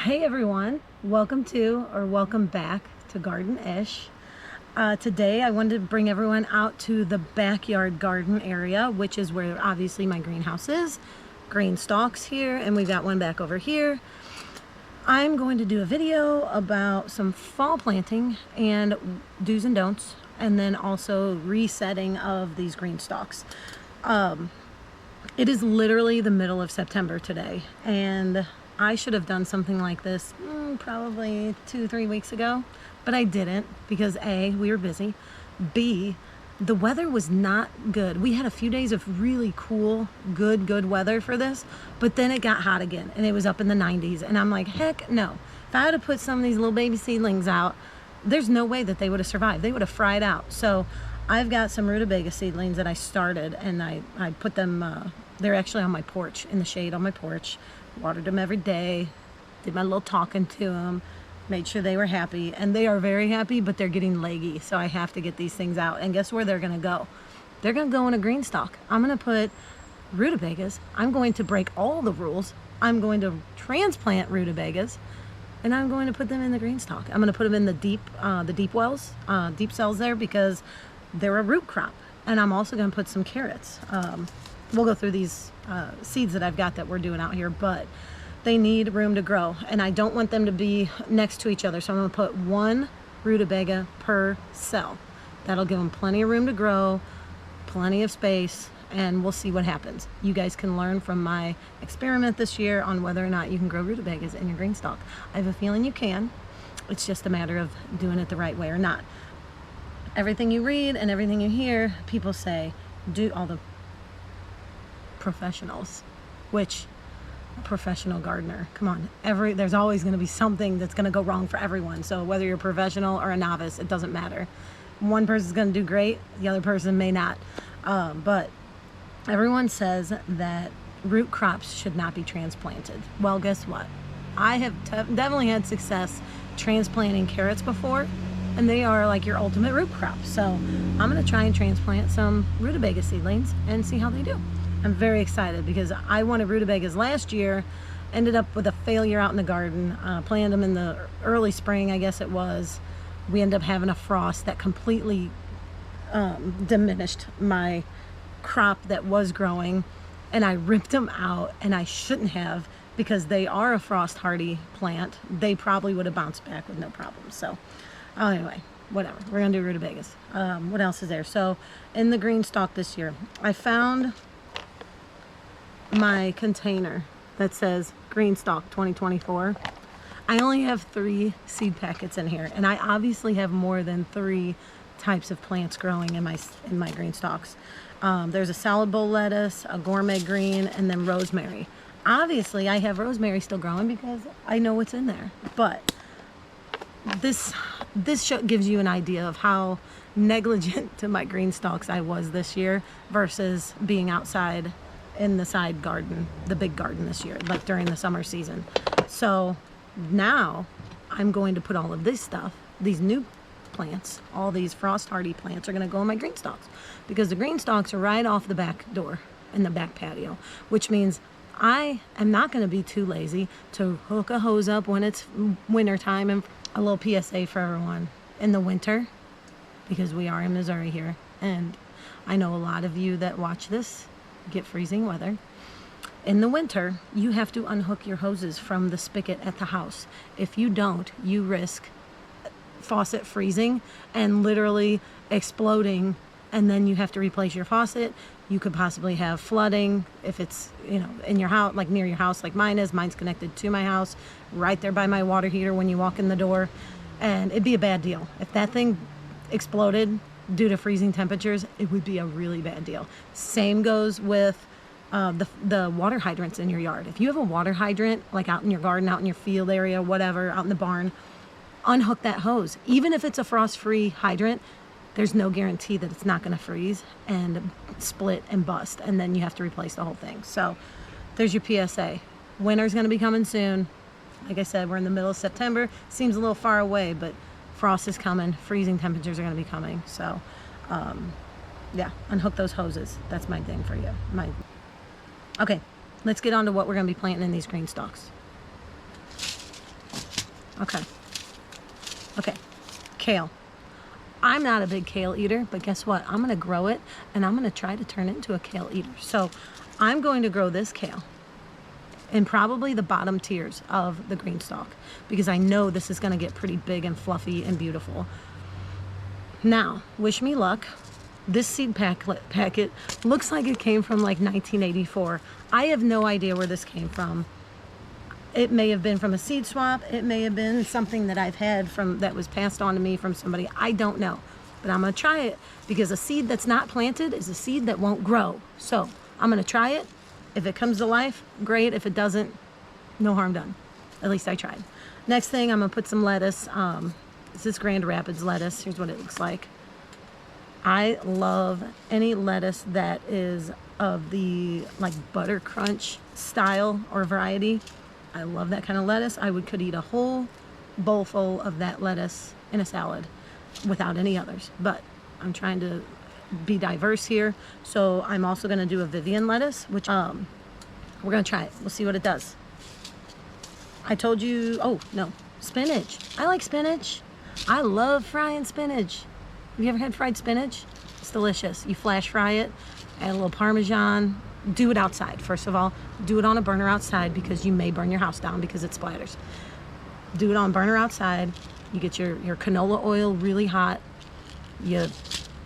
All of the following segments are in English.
Hey everyone, welcome back to Garden-ish. Today I wanted to bring everyone out to the backyard garden area, which is where obviously my greenhouse is. Greenstalks here, and we've got one back over here. I'm going to do a video about some fall planting and do's and don'ts, and then also resetting of these Greenstalks. It is literally the middle of September today, and I should have done something like this probably 2-3 weeks ago, but I didn't because A, we were busy, B, the weather was not good. We had a few days of really cool, good weather for this, but then it got hot again and it was up in the 90s, and I'm like, heck no. If I had to put some of these little baby seedlings out, there's no way that they would have survived. They would have fried out. So I've got some Rutabaga seedlings that I started, and I put them, they're actually on my porch, in the shade on my porch. Watered them every day, did my little talking to them, made sure they were happy, and they are very happy, but they're getting leggy, so I have to get these things out. And guess where they're gonna go? They're gonna go in a Greenstalk. I'm gonna put Rutabagas. I'm going to break all the rules. I'm going to transplant Rutabagas, and I'm going to put them in the Greenstalk. I'm gonna put them in the deep wells, deep cells there, because they're a root crop. And I'm also gonna put some carrots. We'll go through these seeds that I've got that we're doing out here, but they need room to grow, and I don't want them to be next to each other, so I'm going to put one Rutabaga per cell. That'll give them plenty of room to grow, plenty of space, and we'll see what happens. You guys can learn from my experiment this year on whether or not you can grow Rutabagas in your Greenstalk. I have a feeling you can. It's just a matter of doing it the right way or not. Everything you read and everything you hear, people say, do all the professionals, which professional gardener, come on, there's always going to be something that's going to go wrong for everyone. So whether you're a professional or a novice, it doesn't matter. One person's going to do great, the other person may not, but everyone says that root crops should not be transplanted. Well, guess what? I have definitely had success transplanting carrots before, and they are like your ultimate root crop. So I'm going to try and transplant some Rutabaga seedlings and see how they do. I'm very excited because I wanted Rutabagas last year, ended up with a failure out in the garden, planted them in the early spring, I guess it was. We ended up having a frost that completely diminished my crop that was growing, and I ripped them out, and I shouldn't have, because they are a frost hardy plant. They probably would have bounced back with no problem. So anyway, whatever, we're gonna do Rutabagas. What else is there? So in the Greenstalk this year, I found my container that says Greenstalk 2024. I only have 3 seed packets in here, and I obviously have more than 3 types of plants growing in my Greenstalks. There's a salad bowl lettuce, a gourmet green, and then rosemary. Obviously I have rosemary still growing because I know what's in there, but this show gives you an idea of how negligent to my Greenstalks I was this year versus being outside in the side garden, the big garden this year, like during the summer season. So now I'm going to put all of this stuff, these new plants, all these frost hardy plants are going to go in my Greenstalks, because the Greenstalks are right off the back door in the back patio, which means I am not going to be too lazy to hook a hose up when it's winter time. And a little PSA for everyone in the winter, because we are in Missouri here, and I know a lot of you that watch this get freezing weather. In the winter, you have to unhook your hoses from the spigot at the house. If you don't, you risk faucet freezing and literally exploding, and then you have to replace your faucet. You could possibly have flooding if it's, in your house, like near your house, like mine is. Mine's connected to my house, right there by my water heater when you walk in the door, and it'd be a bad deal. If that thing exploded due to freezing temperatures, it would be a really bad deal. Same goes with the water hydrants in your yard. If you have a water hydrant, like out in your garden, out in your field area, whatever, out in the barn, unhook that hose. Even if it's a frost-free hydrant, there's no guarantee that it's not going to freeze and split and bust, and then you have to replace the whole thing. So there's your PSA. Winter's going to be coming soon. Like I said, we're in the middle of September. Seems a little far away, but frost is coming. Freezing temperatures are going to be coming. So yeah, unhook those hoses. That's my thing for you. Okay, let's get on to what we're going to be planting in these Greenstalks. Okay. Okay. Kale. I'm not a big kale eater, but guess what? I'm going to grow it, and I'm going to try to turn it into a kale eater. So I'm going to grow this kale in probably the bottom tiers of the Greenstalk, because I know this is going to get pretty big and fluffy and beautiful. Now, wish me luck. This seed packet looks like it came from like 1984. I have no idea where this came from. It may have been from a seed swap. It may have been something that I've had from that was passed on to me from somebody. I don't know, but I'm gonna try it, because a seed that's not planted is a seed that won't grow. So I'm gonna try it. If it comes to life, great. If it doesn't, no harm done. At least I tried. Next thing, I'm gonna put some lettuce. This is Grand Rapids lettuce. Here's what it looks like. I love any lettuce that is of the like butter crunch style or variety. I love that kind of lettuce. Could eat a whole bowl full of that lettuce in a salad without any others. But I'm trying to be diverse here. So I'm also going to do a Vivian lettuce, which we're going to try it. We'll see what it does. I told you, oh no, spinach. I like spinach. I love frying spinach. Have you ever had fried spinach? It's delicious. You flash fry it, add a little Parmesan. Do it outside, first of all. Do it on a burner outside, because you may burn your house down because it splatters. Do it on burner outside. You get your canola oil really hot. You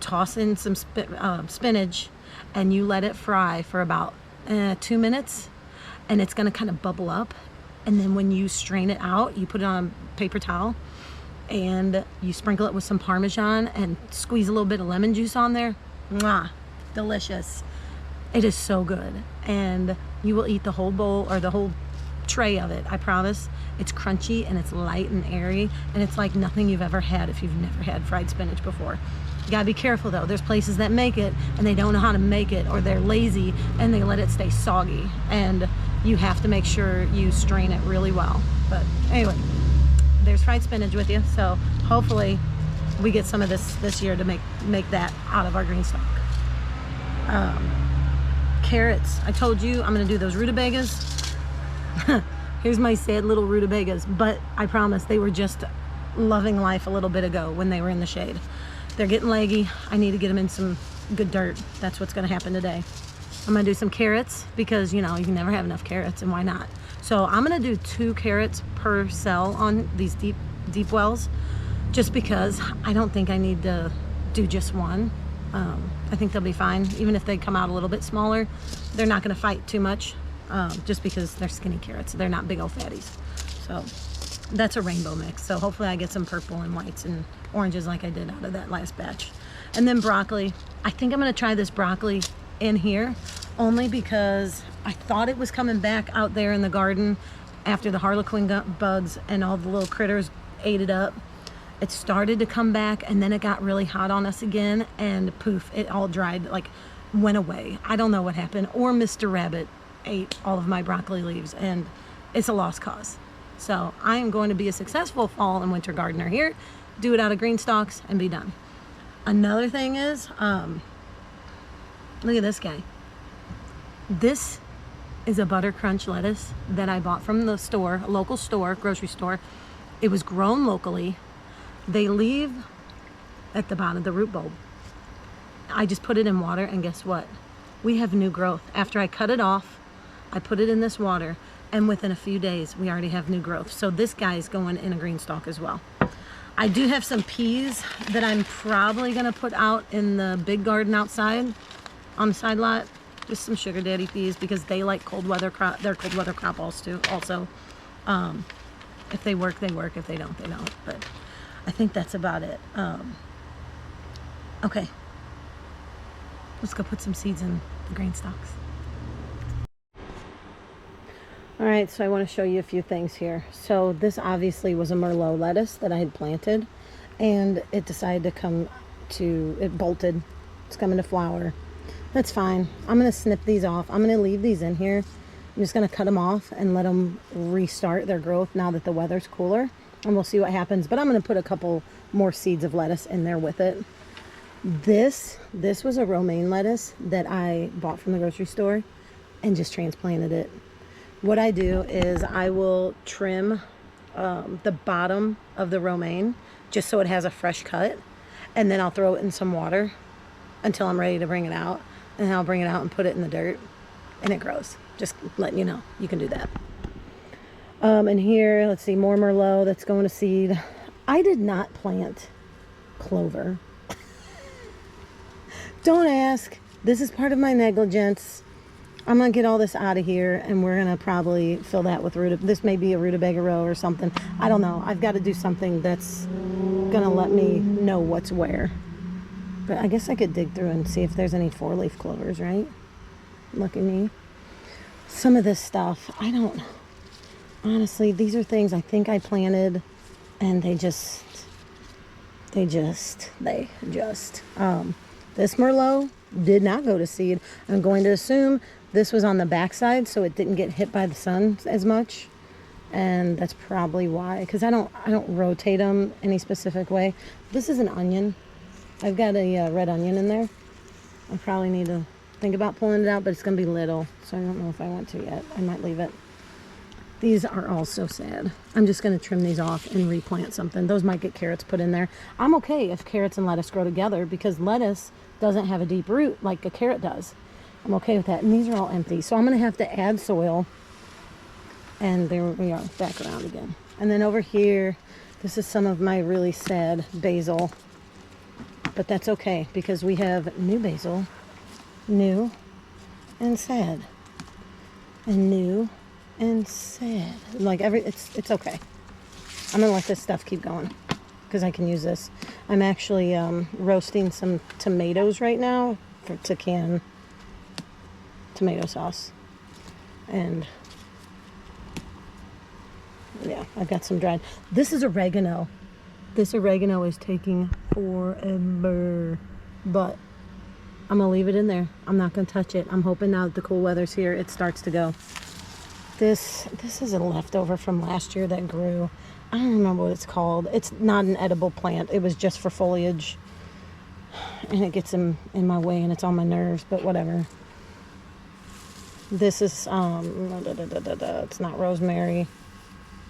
toss in some spinach, and you let it fry for about 2 minutes, and it's gonna kind of bubble up. And then when you strain it out, you put it on a paper towel, and you sprinkle it with some Parmesan and squeeze a little bit of lemon juice on there. Mwah, delicious. It is so good, and you will eat the whole bowl or the whole tray of it. I promise. It's crunchy and it's light and airy, and it's like nothing you've ever had if you've never had fried spinach before. You gotta be careful though. There's places that make it and they don't know how to make it, or they're lazy and they let it stay soggy, and you have to make sure you strain it really well. But anyway, there's fried spinach with you, so hopefully we get some of this year to make that out of our Greenstalk. Carrots. I told you I'm gonna do those rutabagas. Here's my sad little rutabagas, but I promise they were just loving life a little bit ago when they were in the shade. They're getting leggy. I need to get them in some good dirt. That's what's gonna happen today. I'm gonna do some carrots, because you know you can never have enough carrots, and why not? So I'm gonna do 2 carrots per cell on these deep wells, just because I don't think I need to do just one. I think they'll be fine. Even if they come out a little bit smaller, they're not going to fight too much, just because they're skinny carrots. They're not big old fatties. So that's a rainbow mix. So hopefully I get some purple and whites and oranges like I did out of that last batch. And then broccoli. I think I'm going to try this broccoli in here, only because I thought it was coming back out there in the garden after the harlequin bugs and all the little critters ate it up. It started to come back, and then it got really hot on us again, and poof, it all dried, like went away. I don't know what happened. Or Mr. Rabbit ate all of my broccoli leaves, and it's a lost cause. So I am going to be a successful fall and winter gardener here, do it out of Greenstalks, and be done. Another thing is, look at this guy. This is a butter crunch lettuce that I bought from the store, a local store, grocery store. It was grown locally. They leave at the bottom of the root bulb. I just put it in water, and guess what? We have new growth. After I cut it off, I put it in this water, and within a few days, we already have new growth. So this guy is going in a Greenstalk as well. I do have some peas that I'm probably gonna put out in the big garden outside on the side lot. Just some sugar daddy peas, because they like cold weather crop. They're cold weather crop also. If they work, they work. If they don't, they don't. But I think that's about it. Okay, let's go put some seeds in the Greenstalks. All right, so I want to show you a few things here. So this obviously was a Merlot lettuce that I had planted, and it decided to it bolted. It's coming to flower. That's fine. I'm going to snip these off. I'm going to leave these in here. I'm just going to cut them off and let them restart their growth now that the weather's cooler, and we'll see what happens. But I'm going to put a couple more seeds of lettuce in there with it. This was a romaine lettuce that I bought from the grocery store and just transplanted it. What I do is I will trim the bottom of the romaine just so it has a fresh cut. And then I'll throw it in some water until I'm ready to bring it out. And then I'll bring it out and put it in the dirt. And it grows. Just letting you know, you can do that. And here, let's see, more Merlot that's going to seed. I did not plant clover. Don't ask. This is part of my negligence. I'm going to get all this out of here, and we're going to probably fill that with rutabaga. This may be a rutabaga row or something. I don't know. I've got to do something that's going to let me know what's where. But I guess I could dig through and see if there's any 4-leaf clovers, right? Look at me. Some of this stuff, I don't... Honestly, these are things I think I planted, and they just... This Merlot did not go to seed. I'm going to assume this was on the backside, so it didn't get hit by the sun as much. And that's probably why, because I don't rotate them any specific way. This is an onion. I've got a red onion in there. I probably need to think about pulling it out, but it's going to be little, so I don't know if I want to yet. I might leave it. These are all so sad. I'm just going to trim these off and replant something. Those might get carrots put in there. I'm okay if carrots and lettuce grow together because lettuce doesn't have a deep root like a carrot does. I'm okay with that. And these are all empty. So I'm going to have to add soil. And there we are, back around again. And then over here, this is some of my really sad basil. But that's okay because we have new basil, new and sad, and new and sad. Like it's okay. I'm gonna let this stuff keep going because I can use this. I'm actually roasting some tomatoes right now to can tomato sauce. And yeah, I've got some dried. This is oregano. This oregano is taking forever, but I'm gonna leave it in there. I'm not gonna touch it. I'm hoping now that the cool weather's here, it starts to go. This is a leftover from last year that grew. I don't remember what it's called. It's not an edible plant. It was just for foliage. And it gets in my way and it's on my nerves, but whatever. This is, it's not rosemary.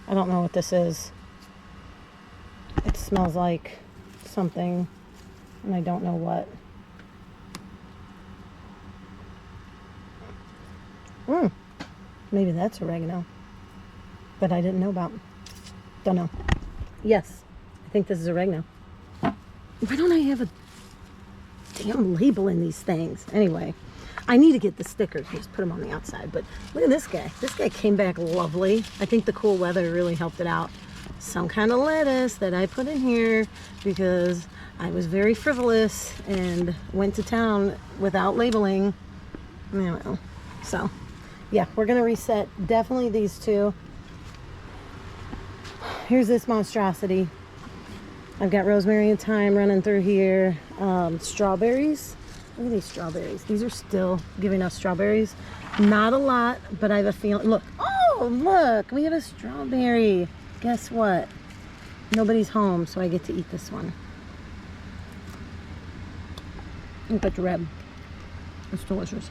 I don't know what this is. It smells like something, and I don't know what. Maybe that's oregano that I didn't know about. Don't know. Yes, I think this is oregano. Why don't I have a damn label in these things? Anyway, I need to get the stickers. Just put them on the outside. But look at this guy. This guy came back lovely. I think the cool weather really helped it out. Some kind of lettuce that I put in here because I was very frivolous and went to town without labeling. Well, so yeah, we're gonna reset definitely these two. Here's this monstrosity. I've got rosemary and thyme running through here. Strawberries. Look at these strawberries. These are still giving us strawberries. Not a lot, but I have a feeling. Look. Oh, look. We have a strawberry. Guess what? Nobody's home, so I get to eat this one. Look at the red. It's delicious.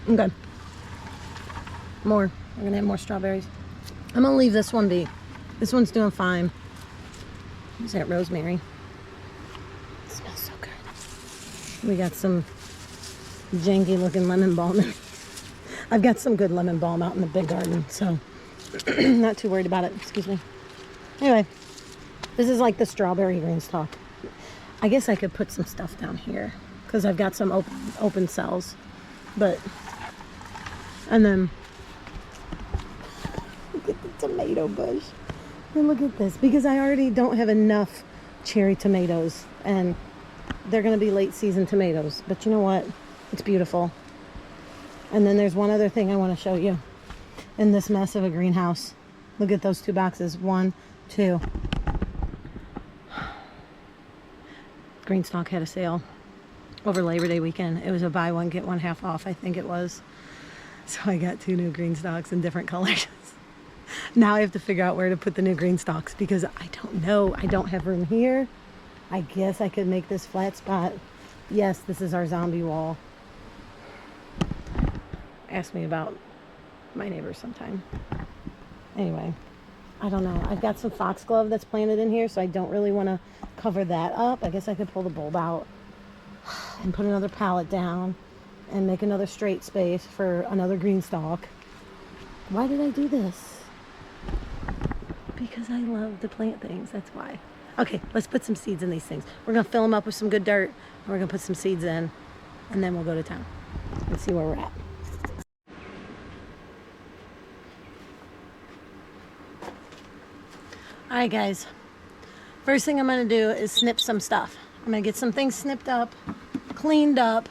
Okay. More. We're going to have more strawberries. I'm going to leave this one be. This one's doing fine. What's that rosemary? It smells so good. We got some janky looking lemon balm. I've got some good lemon balm out in the big garden, so not too worried about it. Excuse me. Anyway, this is like the strawberry Greenstalk. I guess I could put some stuff down here because I've got some open cells. But, and then, look at the tomato bush. And look at this, because I already don't have enough cherry tomatoes, and they're going to be late season tomatoes. But you know what? It's beautiful. And then there's one other thing I want to show you in this mess of a greenhouse. Look at those two boxes. 1, 2. Greenstalk had a sale over Labor Day weekend. It was a buy one, get one half off, I think it was. So I got 2 new Greenstalks in different colors. Now I have to figure out where to put the new Greenstalks because I don't know. I don't have room here. I guess I could make this flat spot. Yes, this is our zombie wall. Ask me about my neighbors sometime. Anyway, I don't know. I've got some foxglove that's planted in here, so I don't really want to cover that up. I guess I could pull the bulb out and put another pallet down and make another straight space for another Greenstalk. Why did I do this? Because I love to plant things, that's why. Okay, let's put some seeds in these things. We're gonna fill them up with some good dirt, and we're gonna put some seeds in, and then we'll go to town and see where we're at. All right, guys. First thing I'm gonna do is snip some stuff. I'm gonna get some things snipped up, cleaned up,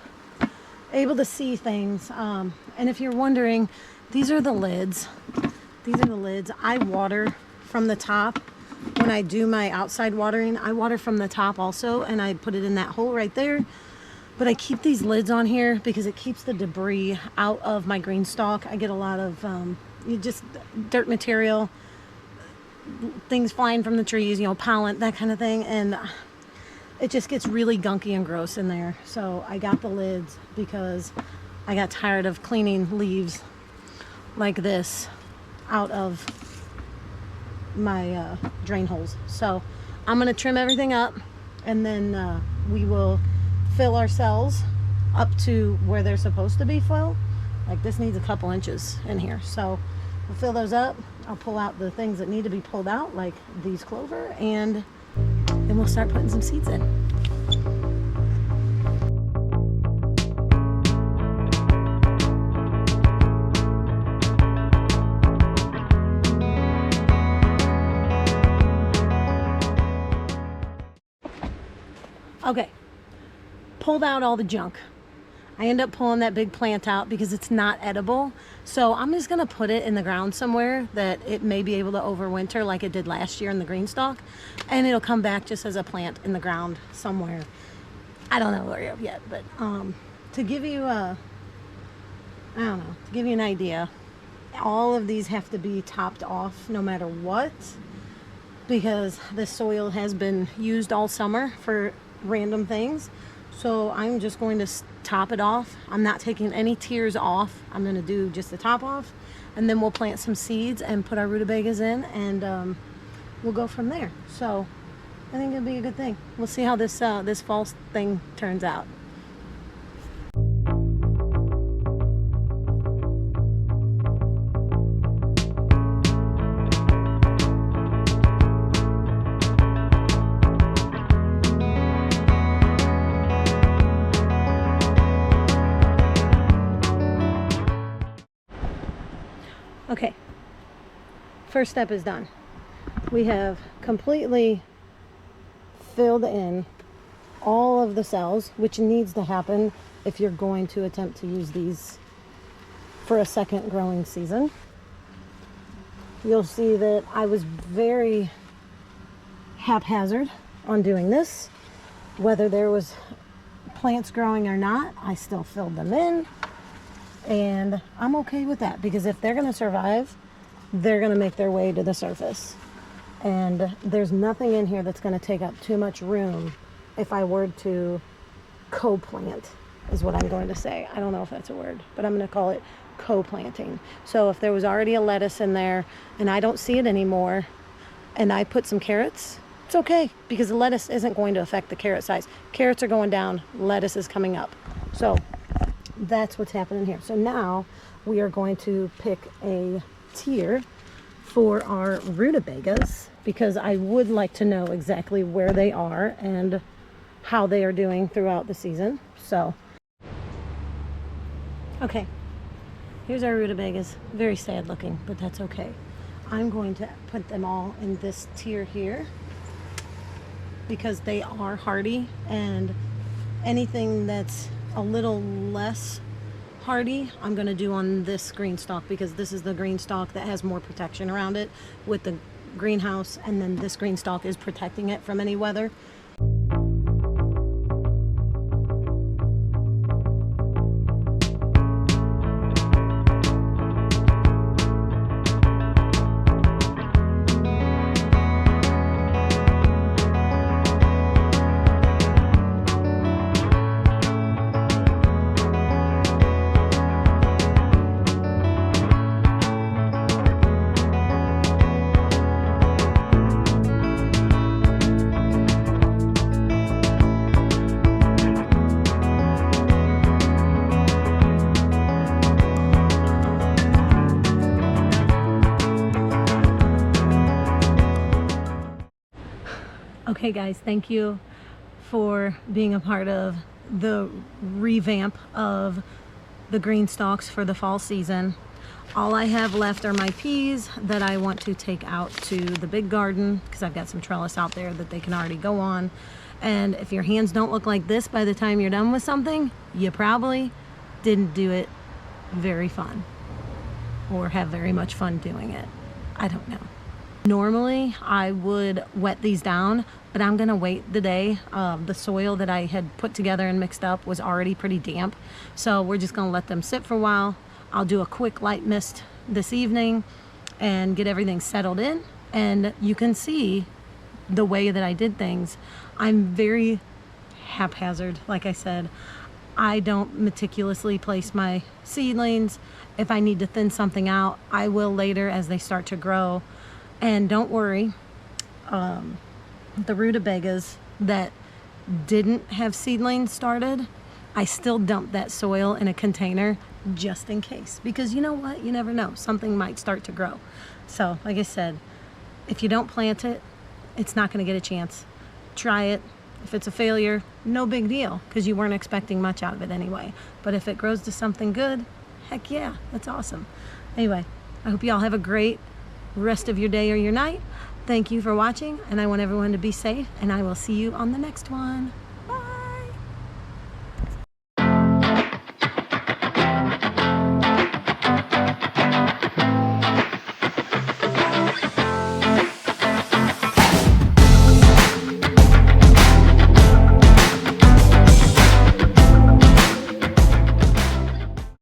able to see things. And if you're wondering, these are the lids. These are the lids. I water from the top. When I do my outside watering, I water from the top also, and I put it in that hole right there. But I keep these lids on here because it keeps the debris out of my Greenstalk. I get a lot of just dirt material, things flying from the trees, you know, pollen, that kind of thing, and it just gets really gunky and gross in there. So I got the lids because I got tired of cleaning leaves like this out of my drain holes. So I'm gonna trim everything up, and then we will fill our cells up to where they're supposed to be filled. Like this needs a couple inches in here, so we'll fill those up. I'll pull out the things that need to be pulled out, like these clover, and then we'll start putting some seeds in. Okay, pulled out all the junk. I end up pulling that big plant out because it's not edible. So I'm just gonna put it in the ground somewhere that it may be able to overwinter like it did last year in the Greenstalk. And it'll come back just as a plant in the ground somewhere. I don't know where yet, but to give you a, I don't know, to give you an idea, all of these have to be topped off no matter what, because the soil has been used all summer for random things. So I'm just going to top it off. I'm not taking any tiers off. I'm going to do just the top off, and then we'll plant some seeds and put our rutabagas in, and we'll go from there. So I think it'll be a good thing. We'll see how this this fall thing turns out. Okay, first step is done. We have completely filled in all of the cells, which needs to happen if you're going to attempt to use these for a second growing season. You'll see that I was very haphazard on doing this. Whether there was plants growing or not, I still filled them in. And I'm okay with that, because if they're going to survive, they're going to make their way to the surface. And there's nothing in here that's going to take up too much room if I were to co-plant, is what I'm going to say. I don't know if that's a word, but I'm going to call it co-planting. So if there was already a lettuce in there and I don't see it anymore, and I put some carrots, it's okay, because the lettuce isn't going to affect the carrot size. Carrots are going down, lettuce is coming up. So that's what's happening here. So now we are going to pick a tier for our rutabagas, because I would like to know exactly where they are and how they are doing throughout the season. So, okay, here's our rutabagas. Very sad looking, but that's okay. I'm going to put them all in this tier here because they are hardy, and anything that's a little less hardy I'm going to do on this Greenstalk, because this is the Greenstalk that has more protection around it with the greenhouse, and then this Greenstalk is protecting it from any weather. Okay guys, thank you for being a part of the revamp of the Greenstalks for the fall season. All I have left are my peas that I want to take out to the big garden because I've got some trellis out there that they can already go on. And if your hands don't look like this by the time you're done with something, you probably didn't do it very fun or have very much fun doing it. I don't know. Normally I would wet these down, but I'm gonna wait the day. The soil that I had put together and mixed up was already pretty damp, so we're just gonna let them sit for a while. I'll do a quick light mist this evening and get everything settled in, and you can see the way that I did things. I'm very haphazard, like I said. I don't meticulously place my seedlings. If I need to thin something out, I will later as they start to grow. And don't worry, the rutabagas that didn't have seedlings started, I still dumped that soil in a container just in case. Because you know what? You never know. Something might start to grow. So, like I said, if you don't plant it, it's not going to get a chance. Try it. If it's a failure, no big deal, because you weren't expecting much out of it anyway. But if it grows to something good, heck yeah, that's awesome. Anyway, I hope you all have a great rest of your day or your night. Thank you for watching, and I want everyone to be safe, and I will see you on the next one.